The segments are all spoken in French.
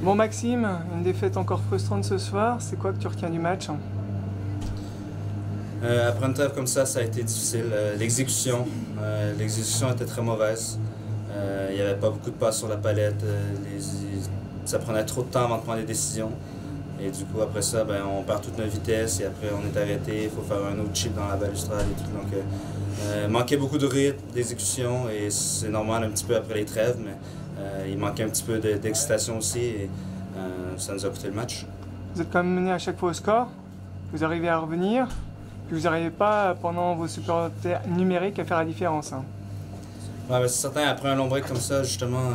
Bon Maxime, une défaite encore frustrante ce soir, c'est quoi que tu retiens du match? Après une trêve comme ça a été difficile. L'exécution était très mauvaise. Il n'y avait pas beaucoup de passes sur la palette. Ça prenait trop de temps avant de prendre les décisions. Et du coup, après ça, on perd toute notre vitesse et après on est arrêté. Il faut faire un autre chip dans la balustrade et tout. Donc, manquait beaucoup de rythme, d'exécution et c'est normal un petit peu après les trêves, mais il manquait un petit peu d'excitation aussi et ça nous a coûté le match. Vous êtes quand même mené à chaque fois au score, vous arrivez à revenir, puis vous n'arrivez pas pendant vos supporters numériques à faire la différence. Ouais, c'est certain, après un long break comme ça, justement,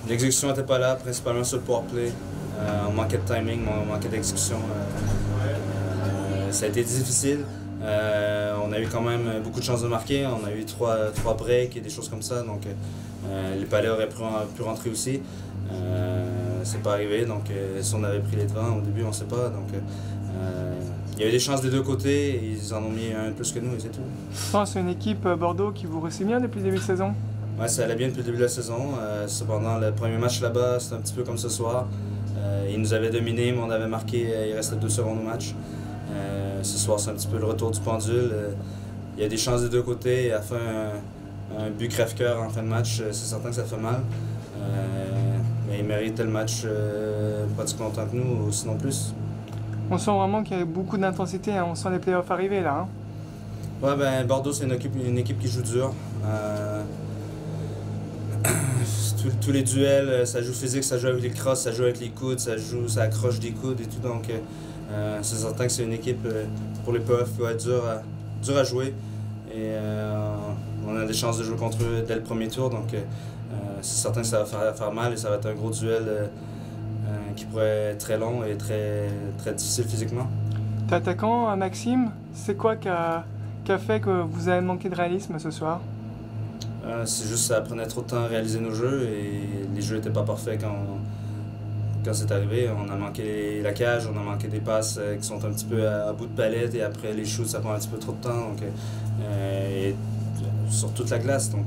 l'exécution n'était pas là, principalement sur le powerplay. On manquait de timing, on manquait d'exécution. Ça a été difficile. On a eu quand même beaucoup de chances de marquer. On a eu trois breaks et des choses comme ça. Donc les palais auraient pu rentrer aussi. C'est pas arrivé. Donc si on avait pris les devants au début, on ne sait pas. Donc il y a eu des chances des deux côtés. Ils en ont mis un de plus que nous et c'est tout. Je pense que c'est une équipe Bordeaux qui vous réussit bien depuis le début de saison. Ouais, ça allait bien depuis le début de la saison. Cependant, le premier match là-bas, c'était un petit peu comme ce soir. Ils nous avaient dominés, mais on avait marqué, il restait 2 secondes au match. Ce soir, c'est un petit peu le retour du pendule. Il y a des chances des deux côtés. À faire un but crève-cœur en fin de match, c'est certain que ça fait mal. Mais ils méritent le match pratiquement autant que nous, sinon plus. On sent vraiment qu'il y a beaucoup d'intensité, hein. On sent les playoffs arriver là. Ouais, Bordeaux, c'est une équipe qui joue dur. Tous les duels, ça joue physique, ça joue avec les crosses, ça joue avec les coudes, ça accroche des coudes et tout. Donc, c'est certain que c'est une équipe pour les playoffs qui va être dur à jouer. Et on a des chances de jouer contre eux dès le premier tour. Donc, c'est certain que ça va faire mal et ça va être un gros duel qui pourrait être très long et très difficile physiquement. T'es attaquant, Maxime, c'est quoi qui a fait que vous avez manqué de réalisme ce soir? C'est juste que ça prenait trop de temps à réaliser nos jeux et les jeux n'étaient pas parfaits quand c'est arrivé. On a manqué la cage, on a manqué des passes qui sont un petit peu à bout de palette et après les shoots ça prend un petit peu trop de temps donc, et sur toute la glace. Donc,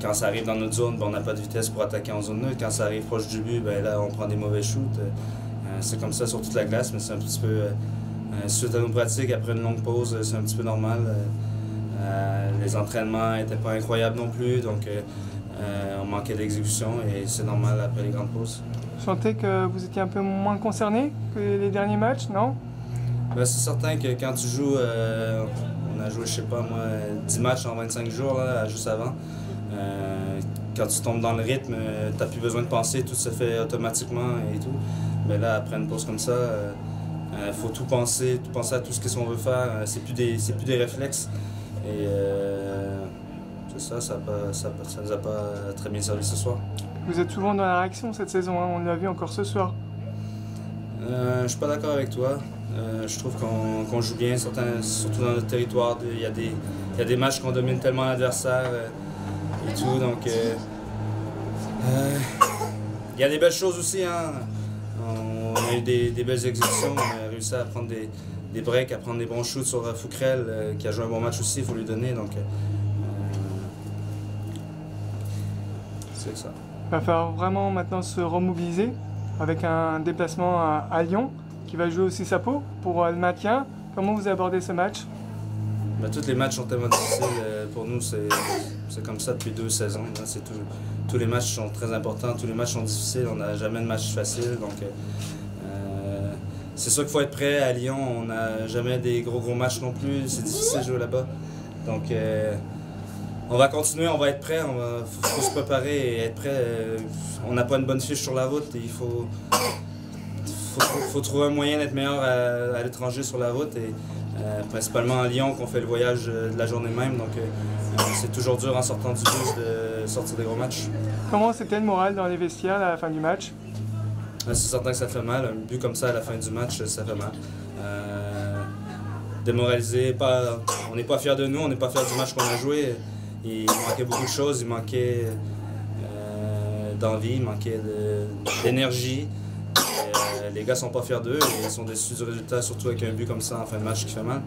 quand ça arrive dans notre zone, on n'a pas de vitesse pour attaquer en zone neutre. Quand ça arrive proche du but, là on prend des mauvais shoots. C'est comme ça sur toute la glace, mais c'est un petit peu suite à nos pratiques, après une longue pause, c'est un petit peu normal. Les entraînements n'étaient pas incroyables non plus, donc on manquait d'exécution et c'est normal après les grandes pauses. Vous sentez que vous étiez un peu moins concerné que les derniers matchs, non? C'est certain que quand tu joues, on a joué, je sais pas moi, 10 matchs en 25 jours, là, juste avant. Quand tu tombes dans le rythme, tu n'as plus besoin de penser, tout se fait automatiquement et tout. Mais là, après une pause comme ça, il faut tout penser à tout ce qu'on veut faire. C'est plus des réflexes. Et c'est ça nous a pas très bien servi ce soir. Vous êtes souvent dans la réaction cette saison, hein. On l'a vu encore ce soir. Je suis pas d'accord avec toi. Je trouve qu'on joue bien, surtout dans notre territoire. Il y a des matchs qu'on domine tellement l'adversaire et tout. Donc, il y a des belles choses aussi. Hein. On a eu des belles exécutions. On a réussi à prendre des breaks, à prendre des bons shoots sur Fouquerel, qui a joué un bon match aussi, il faut lui donner. Donc, c'est ça. Il va falloir vraiment maintenant se remobiliser avec un déplacement à Lyon qui va jouer aussi sa peau pour le maintien. Comment vous abordez ce match? Tous les matchs sont tellement difficiles. Pour nous, c'est comme ça depuis 2 saisons. Tous les matchs sont très importants, tous les matchs sont difficiles. On n'a jamais de match facile. Donc, c'est sûr qu'il faut être prêt. À Lyon, on n'a jamais des gros matchs non plus. C'est difficile de jouer là-bas. Donc, on va continuer, on va être prêt. Il faut se préparer et être prêt. On n'a pas une bonne fiche sur la route. Et il faut trouver un moyen d'être meilleur à l'étranger sur la route. Et, principalement à Lyon, qu'on fait le voyage de la journée même. Donc, c'est toujours dur en sortant du bus de sortir des gros matchs. Comment c'était le moral dans les vestiaires à la fin du match? C'est certain que ça fait mal. Un but comme ça à la fin du match, ça fait mal. Démoralisé, on n'est pas fiers de nous, on n'est pas fiers du match qu'on a joué. Il manquait beaucoup de choses, il manquait d'envie, il manquait d'énergie. Les gars sont pas fiers d'eux et ils sont déçus du résultat, surtout avec un but comme ça en fin de match qui fait mal.